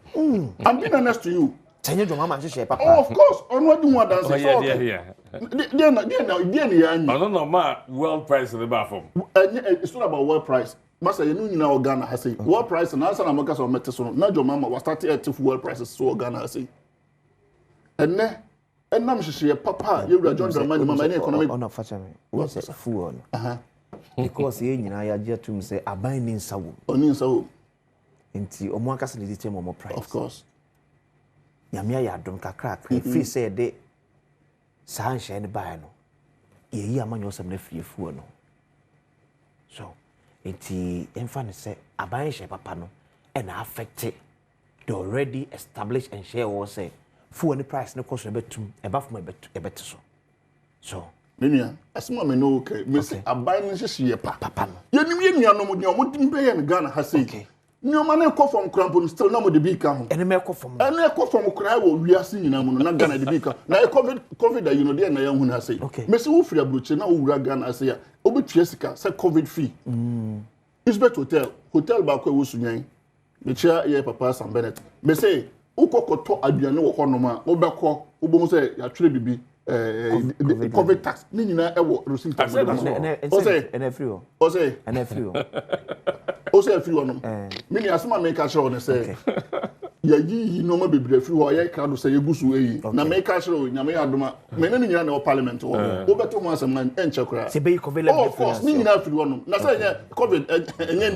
I'm being honest to you Tenye John mama hyehyɛ papa oh of course onwa di one dance so yeah no ma world price the bar from it's not about world price masa you know Ghana has say world price and answer na maka so mete so na jo mama was started at world prices so Ghana has say enne enam hyehyɛ papa you John Dramani mama any economic on facha me what's a fool because ye nyina ya je tum say aban ni nsawo oni nsawo enti omo aka se dey tell mo price of course nyame ya dom kakra free say de saa nhye ne bae no ye yi amanyo sam na friefuo no so enti emfa ne say aban hye papa no e na affect the already established and share wo say fuo ne price ne cost betum e ba fo e beto so menia asema me no okay me say aban ne hye papa no ye nim ye nuanom de omo dimbe ye ne Ghana ha say nyoma na ekọ from crampo still na mo de bi ka ho ene me ekọ from ene ekọ from kra wo wiase nyina mu na Ghana de bi ka na covid da you know de na ya hu na say me se wo firi abroche na wo wura Ghana say ya obetua sika say covid fee Isbet hotel ba ko wo sunyan me chia ye papa Sam Bennett me say ukokoto aduane wo ho no ma wo bekọ wo bo say ya twere bibi covid tax ni nyina ewo receipt tax o say ene free o o say ene free o o say free on mini asema make a show on say ya yi no ma bebre free ho ya ka do say yegusu eyi na make a show nyame adoma me ne nyina na parliament wo beto ho asem na enche kra se be covid level of course ni nyina free on na say covid enye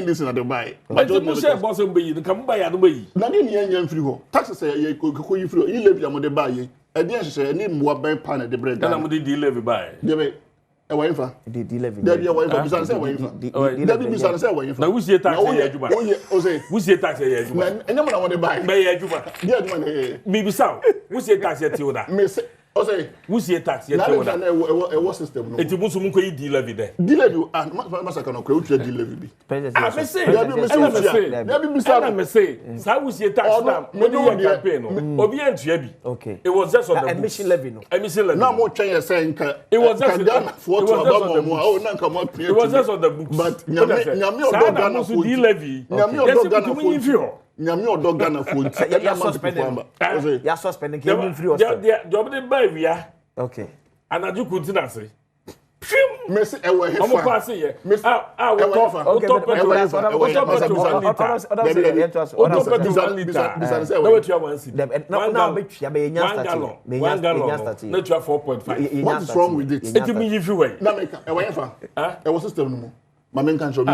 ndisi na the buy but you say boss be yi nka mba ya no be yi na ni nyanya free ho tax say ye ko yi free yi levy am de buy ye edi hyehyɛ ni mboa ban pa na de bread na mo de levy buy de be e wa infa de levy de bi wa infa bisan say wa infa de bi bisan say wa infa na wusie tax ye adwuma o say wusie tax ye adwuma enye mo na wo de buy be ye adwuma de adwuma na mi bisaw wusie tax ye tiwoda me say o say wusie tax ye tiwoda na e system no eti musu mun ko yi de levy de levy masaka no kra utwa de levy bi me say de bi bisan me say sa wusie tax na mo de campaign no obi entua bi okay it was just on the emission levy no emission levy na mo twen ye say nka it was just for to about mo o na nka mo it was just on the books but nyame odo Ghana for the levy nyame odo Ghana for nyame odo Ghana for ya suspending came free or job dey buy wia okay anaju kuntina say Messi ewe hefa omo pass ye we talk okay now betua be nya start na 4.5 what is wrong with it it mean if you way na make ewe hefa ewe system no Mamen can show me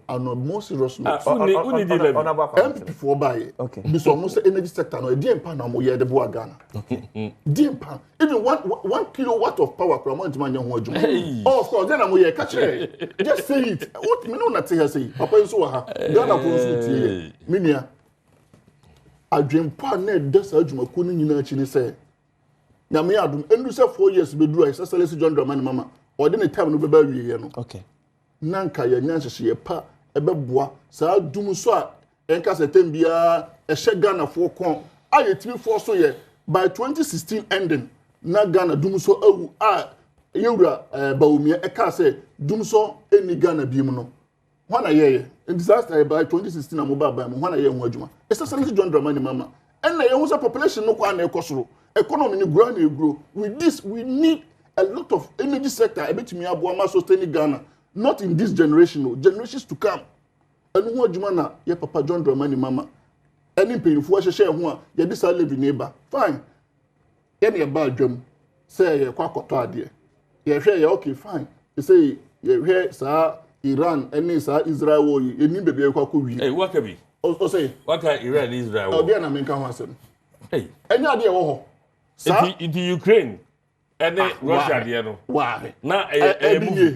on a more serious note. MPP for buy. Okay. This almost energy sector. No, DM pan am the boa Ghana. Okay. DM pan. Even 1 kilowatt of power from one man young one. Oh, of course. Then I'm here catch it. Just say it. What me know not say. Papa so ha. Ghana for so Minia. I dream pan net des adwuma ko ni nyina chi ni say. Na me adum enu say 4 years be do I say John Dramani mama. Or then the time no be ba wie no. Okay. Nanka ya nyanhye ye pa ebeboa saa dum so a enka setem bia ehye Ghana for kon ayetimi for so ye by 2016 ending na Ghana dum so awu a yewura baomia eka say dum so eni Ghana biem no hwana ye in disaster by 2016 amoba ba mu hwana ye ho adwuma especially John Dramani mama and na ye ho population no kwa na ekosoro economy ni grow na grow with this we need a lot of energy sector ebetimi aboa ma sustain Ghana. Not in this generation, no. Generations to come. And who Jumana, your Papa John Dramani mama. Any painful share one, your this live neighbor. Fine. Any about them say a quack dear. You share okay, fine. You say you hear sir Iran, any sir Israel, you need to be a quack. Hey, what can be? Also say, what can Iran Israel? Oh, then I mean, come on, hey, any idea what? Into Ukraine. Ene Russia dia no. Why? Na movie.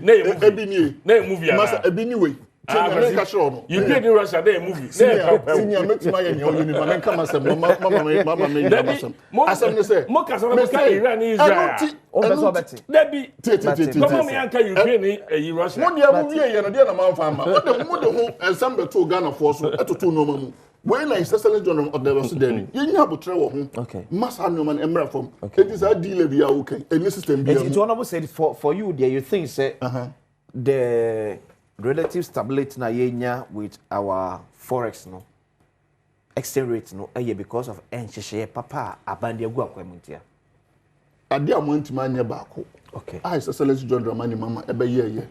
Na movie. Masa ebini we. Tell ka show no. You get in Russia dey movie. Senior metima ye nyo uni ma menka masem mama me masem. Asem ne say. Mo ka so me say Iran Israel. O be so beti. Debi. Mama me anka Ukraine e Russia. Mo dia movie ye no dia na man fa ma. Mo de ho ensam beto Ghana for so etoto no ma mu. When I say John of the Sudan, you have to travel. Okay. Must have no man emra from. It is a deal via okay. And this system. It's one of said for you there. You think say the relative stability na yenya with our forex no exchange rate no because of enhye papa abande agu akwamuntia. Ade amonti manya baako. Okay. I say John Dramani mama ebe ye.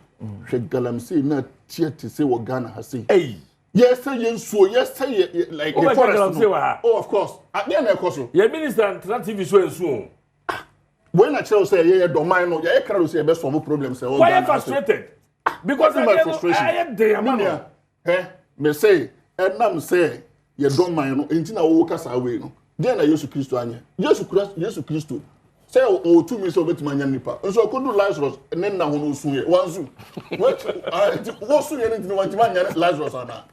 Hwe galamsey na tiete say wo Ghana ha say. Hey. Yes, say like the forest. Oh, of course. At the end of course. Your minister and TV so and so. When I tell say yeah, don't mind no, yeah, can say best solve problems. Why are you frustrated? Because of my frustration. I am there, man. Eh, me say, and nam say, you don't mind no, until I walk us away no. Then I Jesus Christ anya. Jesus Christ. Say o 2 minutes of betman nipa. So ko do Lazarus and then na hono sun ye. Wanzu. What sun ye nti want man Lazarus ana.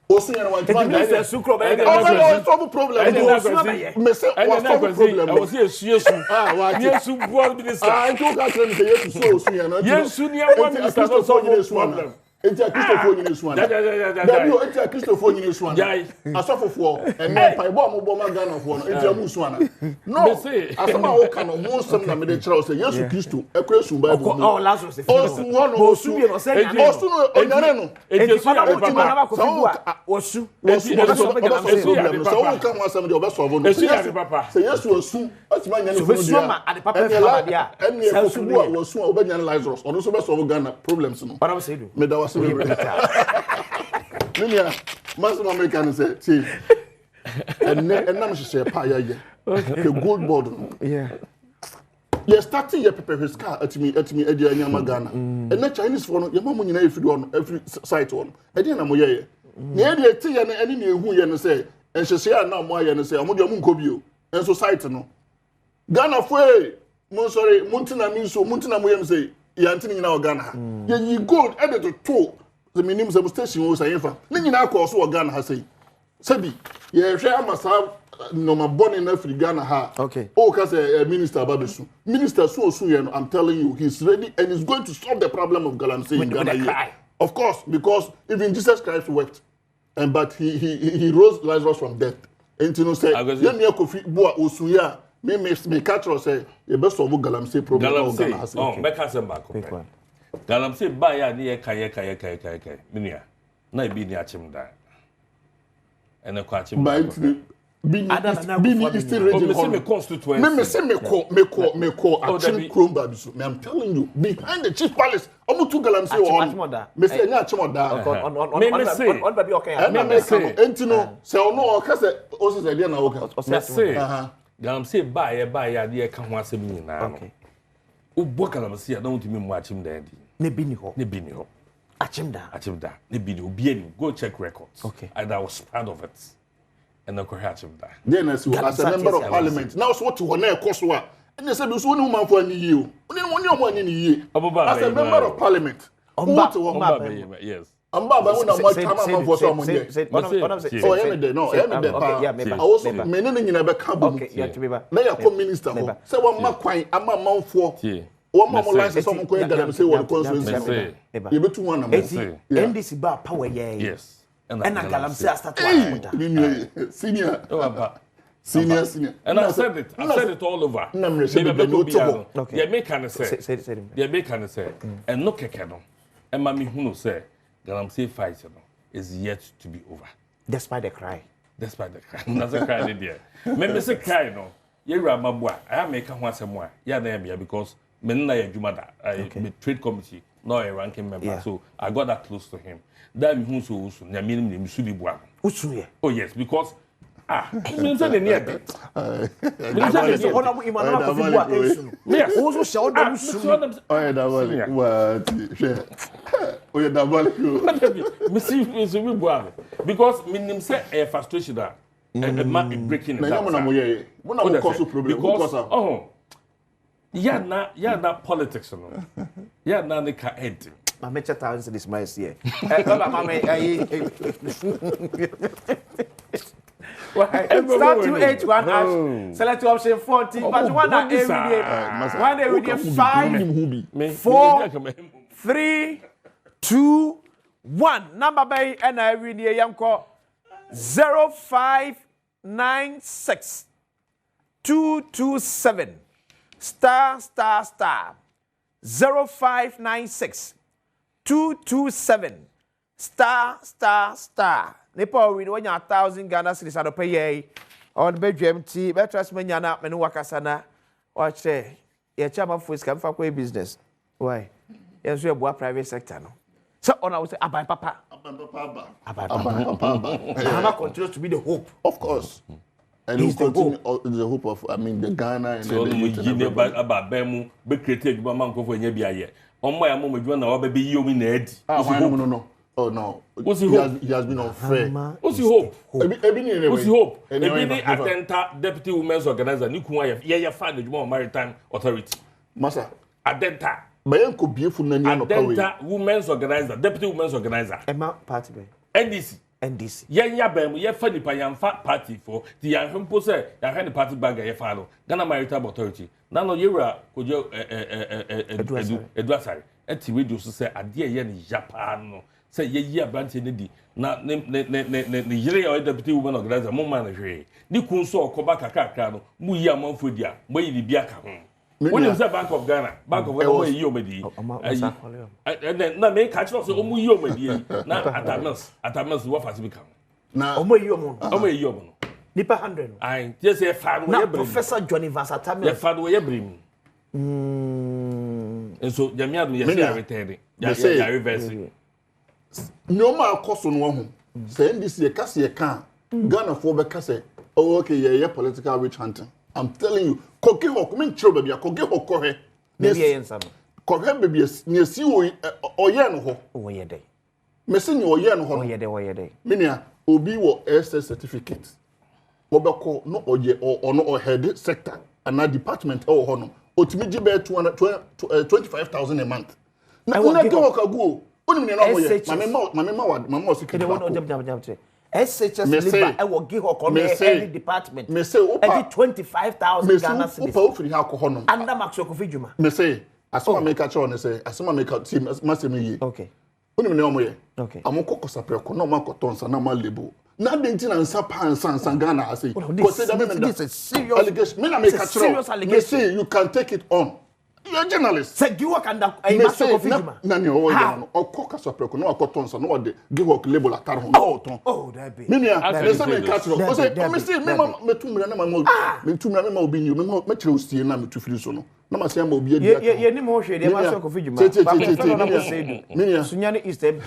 Osun ye want man. Minister Sukro be dey solve problem. Me say what solve problem. I was Yesu. Ah, what Yesu board minister. Ah, you can tell me say Yesu so osun ye na. Yesu ni one minister no solve problem. Enti a Christopher nyine suan. Da. Dabi enti a Christopher nyine suan. Asofofo and paibo mo ma Ghana fo no enti amu suan. No. Asama wo ka no mo nsem na me de kira o say Yesu Kristo ekura sun Bible. Oh, Lazarus. Osu no no osu bi no say. Osu no onyare no. Enti fa na papa. Osu. Problem. So wo ka mo asem de obesolve no. Say Yesu osu. Atima nyane fo no. So ma ade papa fa dia. Eni osu bu a osu a obenya Lazarus. Ono so besolve Ghana problems no. What am say do? Me da Minia, Master American say, see, and now she say, Paya, the gold board. Yeah. You're starting your paper his car at me, Eddie and Yamagana. And the Chinese phone, your mom, if you do on every site on. Eddie and Amoye. Near the tea and any who you say, and she say, now, my and say, I'm your Munkobio, and society no. Ghana Fue, Monsore, Muntina Miso, Muntina Moyam say, Yantini now Ghana. You gold added to 2. The minimum substation was a infa. Nini na ko so Ghana ha say. Sabi, ye hwe amasa no ma born in Ghana ha. Okay. Oh, ka say minister Ababesu. Minister so ye no, I'm telling you, he's ready and he's going to solve the problem of galamsey in Ghana. Of course, because even Jesus Christ wept. And but he rose Lazarus from death. And you know say, let me kofi boa osuya. Me catch say, ye best solve galamsey problem of Ghana ha say. Oh, make us back. Galamsey ba ya ni e kai minia na e bi ni achim da ene ko achim ba bini is still raging me constituency me say me call achim kromba biso me I'm telling you behind the chief palace omo tu Galamsey on me say nya achim oda on ba bi okay me say entino say ono o ka say o say dey na o ka me say Galamsey ba ya de ka ho asem ni na no o bo Galamsey na won timi mu achim da ndi ne bi ni ho Achimda. Go check records. Okay. And I was proud of it. And I could have Achimda. Then as a member of parliament, now so what you want to cost what? And they said, "You want man for any you? Only one in a year." As a member of parliament, yes. I'm Baba when I'm come for someone. Oh, I also meaning in a back okay, yeah, to be back. Now you're minister. Say one more coin, I'm a man for. One more license, someone going to say what constituency. You bet one number. And this is about power, yes. And I galam say I start Senior. And I said it all over. Yeah, make an say. Yeah, make an say. And no kekeno. And Mammy Huno say, Galamsey fight is yet to be over. Despite the cry. That's a cry, dear. Maybe say cry, no. You're a mabwa. I make a once more. Yeah, because Menna Jumada, I trade committee, not a ranking member. Yeah. So I got that close to him. That means who should be one. Oh, yes, because. Means that near it. Yes, also show them. Because meaning say a frustration that and breaking yeah, politics, yeah, na the car head. I met your talents in this my year. Start 281 ash. Select option 40. But one every day. 5, 4, 3, 2, 1. Number bay and every day young call 0596 227 star 0596 227 star. Nepal we know 1,000 Ghana cedis at pay on bedroom tea. Better as many na menu wakasana. Watch say, your chairman for his camp business. Why? Yes, we have private sector. No. So on I would say, Abai Papa. Ghana continues to be the hope. Of course. And he's continue the hope of, the Ghana and so the about Bemu, be created by Manco for Yabia. On my moment, you know, baby, you mean Ed. No. Oh no. What's he hope? He has been unfair. What's he hope? What's he hope? Ebini Adenta Deputy Women's Organizer, Nikuaya, yeah, find the Maritime Authority. Massa. Adenta. Bayan could be for Adenta Women's Organizer, Deputy Women's Organizer. Emma Party. NDC. Yeah, Bem, yeah, funny Payam Party for the Yahan Pose, Yahan Party Bag, a follow. Ghana Maritime Authority. Nano Yura could you adversary. And to reduce to say, a dear Yen Japan. Say ye branch in na Nigeria Deputy Women Organizer, more manager. Ni kunso ko baka kakra mu yi amanfo dia, mo yi bibia ka ho. When you say Bank of Ghana yi omedi. And then na me catch us omu yi omedi na Atamas what facilitate. Na omo yi omo. Omo yi omo. Nipa 100. I just say fa no ye Professor Johnny Vasatamis. Ye fa no ye brim. And so Jamia do ye say return. Ya reverse. No ma koso no ho. Say this ye kase ye kan. Ghana for be kase. Oh okay, ye political witch hunting. I'm telling you, koke ho come nchiro baby, koke ho kohe. Baby ye nsam. Kohe baby ne si oye no ho. Oye dey. Me se ni oye no ho. Oye dey. Minia obi wo SS certificate. Obeko no oye or head sector and na department e wo ho no. Otimi gi be 25,000 a month. Na get work go. Mama SHS Liba, I will give her any department. Me say, 25,000 Ghana cedis. Under Maxo Kofijuma. Me say, asoma make a choice. Say, asoma make a team. Masemi. Okay. Okay. I'm going to sapre ko no man ko tonsa na man lebo. Na dentin ansa pan san Ghana I say. This is a serious allegation. Me na make a serious allegation. Me say you can take it on. You're a journalist. Say you work under a Maxo Kofijuma. Na ni o ya no. Okoka sapre ko no akotonsa no de give work label atar ho. Oh, that be. Me nia, me say me catch no. O say me say me tumira na ma me tumira me ma obi ni me kire osie na me tufiri so no. Na ma say ma obi adi. Ye ni mo hwe de Maxo Kofijuma. Me nia. Sunyane East End.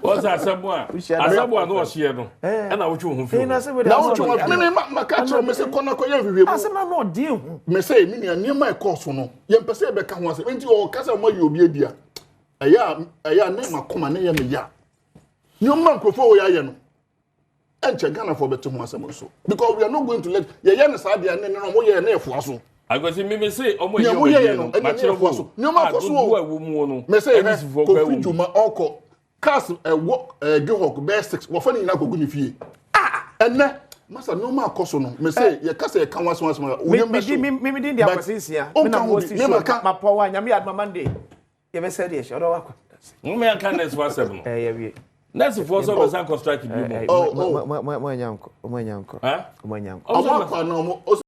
What's Asamoah no hye no. E na wo twu ho fi. Na wo twu me ma catch me say kona ko ye hwehwe. Asema no de hu. Me say me nia niam e course no. Ye mpese e be ka ho ase. Enti o kasa mo ye obi adia. ɛyɛ ne makoma ne yɛ me ya nyoma nkrofo wo ya no enche Ghana for better ho asem so because we are not going to let ye ne saa de ne no mo ye na efua so agosi me say omo ye no ma kire fo so nyoma fo so wo mu no me say ko fiduma oko cars gihok best 6 wo fa ni na kogu ni fie enne masa nyoma akoso no me say ye kasa ye kan waso me din dia kwasinsia me na mo si ma po wa nyame adma Monday ye be say de she odo wakwa me an kan next 17 no ye wie next for so be san construct bi mo mo nyanko ha mo nyanko o ma kwa na mo